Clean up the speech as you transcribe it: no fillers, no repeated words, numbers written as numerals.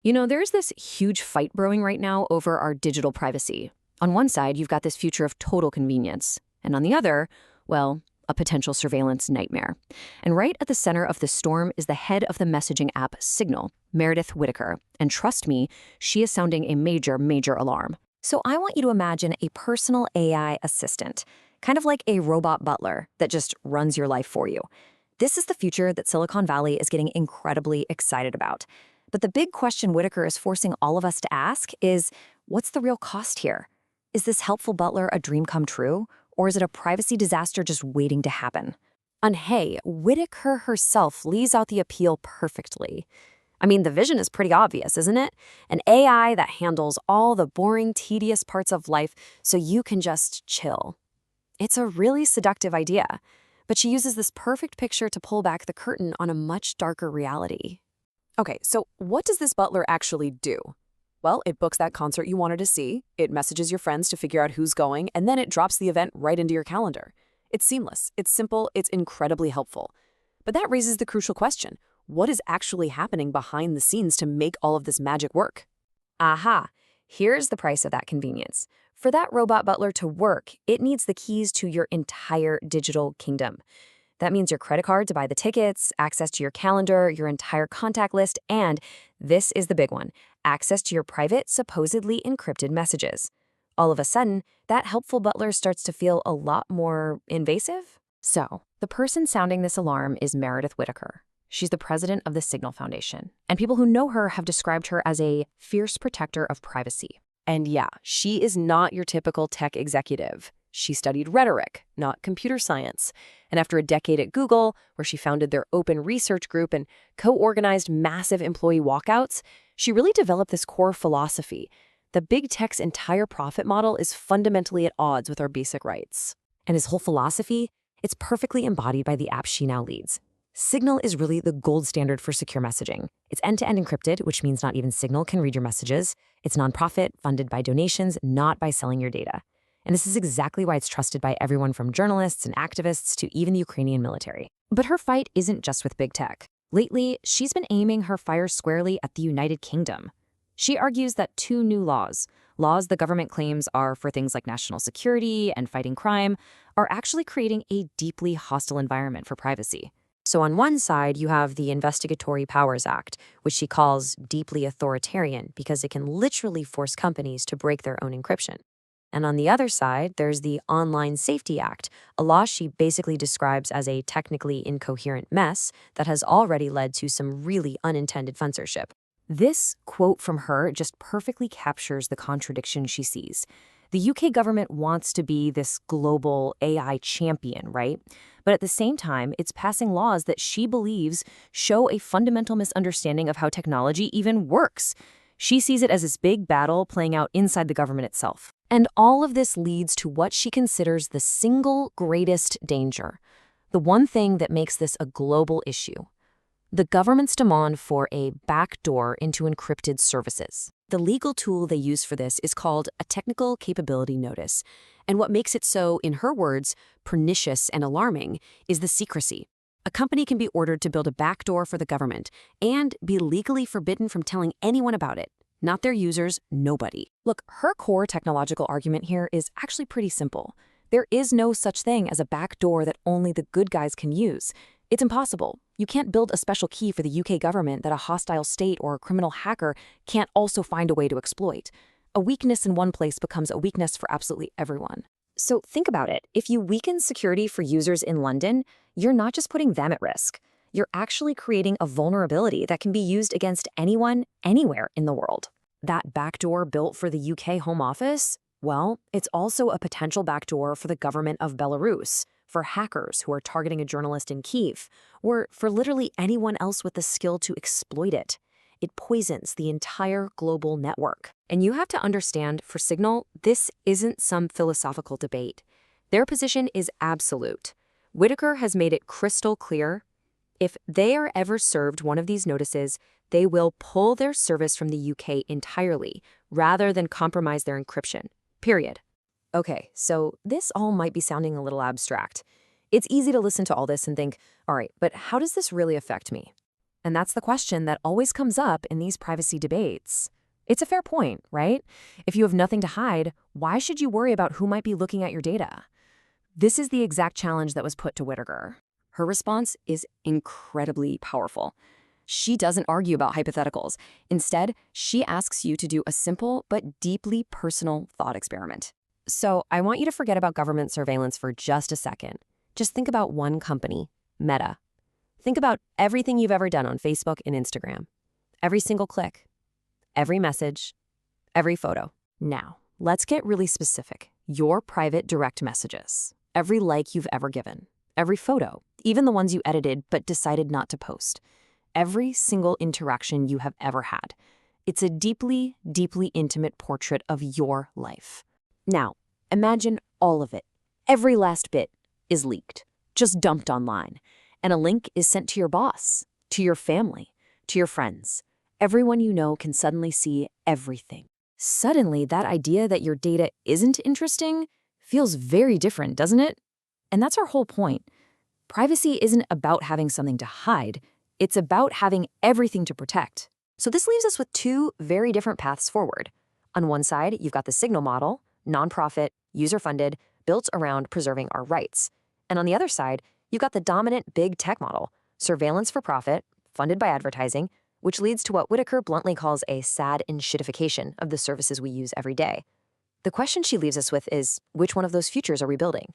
There's this huge fight brewing right now over our digital privacy. On one side, you've got this future of total convenience, and on the other, well, a potential surveillance nightmare. And right at the center of the storm is the head of the messaging app Signal, Meredith Whittaker. And trust me, she is sounding a major, major alarm. So I want you to imagine a personal AI assistant, kind of like a robot butler that just runs your life for you. This is the future that Silicon Valley is getting incredibly excited about. But the big question Whittaker is forcing all of us to ask is, what's the real cost here? Is this helpful butler a dream come true, or is it a privacy disaster just waiting to happen? And hey, Whittaker herself lays out the appeal perfectly. I mean, the vision is pretty obvious, isn't it? An AI that handles all the boring, tedious parts of life so you can just chill. It's a really seductive idea, but she uses this perfect picture to pull back the curtain on a much darker reality. Okay, so what does this butler actually do? Well, it books that concert you wanted to see, it messages your friends to figure out who's going, and then it drops the event right into your calendar. It's seamless, it's simple, it's incredibly helpful. But that raises the crucial question: what is actually happening behind the scenes to make all of this magic work? Aha! Here's the price of that convenience. For that robot butler to work, it needs the keys to your entire digital kingdom. That means your credit card to buy the tickets, access to your calendar, your entire contact list, and this is the big one, access to your private, supposedly encrypted messages. All of a sudden, that helpful butler starts to feel a lot more invasive. So, the person sounding this alarm is Meredith Whittaker. She's the president of the Signal Foundation, and people who know her have described her as a fierce protector of privacy. And yeah, she is not your typical tech executive. She studied rhetoric, not computer science. And after a decade at Google, where she founded their open research group and co-organized massive employee walkouts, she really developed this core philosophy: the big tech's entire profit model is fundamentally at odds with our basic rights. And his whole philosophy, it's perfectly embodied by the app she now leads. Signal is really the gold standard for secure messaging. It's end-to-end encrypted, which means not even Signal can read your messages. It's nonprofit, funded by donations, not by selling your data. And this is exactly why it's trusted by everyone from journalists and activists to even the Ukrainian military. But her fight isn't just with big tech. Lately, she's been aiming her fire squarely at the United Kingdom. She argues that two new laws the government claims are for things like national security and fighting crime, are actually creating a deeply hostile environment for privacy. So on one side, you have the Investigatory Powers Act, which she calls deeply authoritarian because it can literally force companies to break their own encryption. And on the other side, there's the Online Safety Act, a law she basically describes as a technically incoherent mess that has already led to some really unintended censorship. This quote from her just perfectly captures the contradiction she sees. The UK government wants to be this global AI champion, right? But at the same time, it's passing laws that she believes show a fundamental misunderstanding of how technology even works. She sees it as this big battle playing out inside the government itself. And all of this leads to what she considers the single greatest danger, the one thing that makes this a global issue: the government's demand for a backdoor into encrypted services. The legal tool they use for this is called a technical capability notice. And what makes it so, in her words, pernicious and alarming is the secrecy. A company can be ordered to build a backdoor for the government and be legally forbidden from telling anyone about it. Not their users, nobody. Look, her core technological argument here is actually pretty simple. There is no such thing as a backdoor that only the good guys can use. It's impossible. You can't build a special key for the UK government that a hostile state or a criminal hacker can't also find a way to exploit. A weakness in one place becomes a weakness for absolutely everyone. So think about it. If you weaken security for users in London, you're not just putting them at risk. You're actually creating a vulnerability that can be used against anyone, anywhere in the world. That backdoor built for the UK Home Office? Well, it's also a potential backdoor for the government of Belarus, for hackers who are targeting a journalist in Kyiv, or for literally anyone else with the skill to exploit it. It poisons the entire global network. And you have to understand, for Signal, this isn't some philosophical debate. Their position is absolute. Whittaker has made it crystal clear: if they are ever served one of these notices, they will pull their service from the UK entirely, rather than compromise their encryption. Period. Okay, so this all might be sounding a little abstract. It's easy to listen to all this and think, all right, but how does this really affect me? And that's the question that always comes up in these privacy debates. It's a fair point, right? If you have nothing to hide, why should you worry about who might be looking at your data? This is the exact challenge that was put to Whittaker. Her response is incredibly powerful. She doesn't argue about hypotheticals. Instead, she asks you to do a simple but deeply personal thought experiment. So I want you to forget about government surveillance for just a second. Just think about one company, Meta. Think about everything you've ever done on Facebook and Instagram. Every single click, every message, every photo. Now, let's get really specific. Your private direct messages, every like you've ever given, every photo, even the ones you edited but decided not to post. Every single interaction you have ever had. It's a deeply, deeply intimate portrait of your life. Now, imagine all of it. Every last bit is leaked, just dumped online. And a link is sent to your boss, to your family, to your friends. Everyone you know can suddenly see everything. Suddenly, that idea that your data isn't interesting feels very different, doesn't it? And that's our whole point. Privacy isn't about having something to hide. It's about having everything to protect. So this leaves us with two very different paths forward. On one side, you've got the Signal model, nonprofit, user-funded, built around preserving our rights. And on the other side, you've got the dominant big tech model, surveillance for profit, funded by advertising, which leads to what Whittaker bluntly calls a sad enshittification of the services we use every day. The question she leaves us with is, which one of those futures are we building?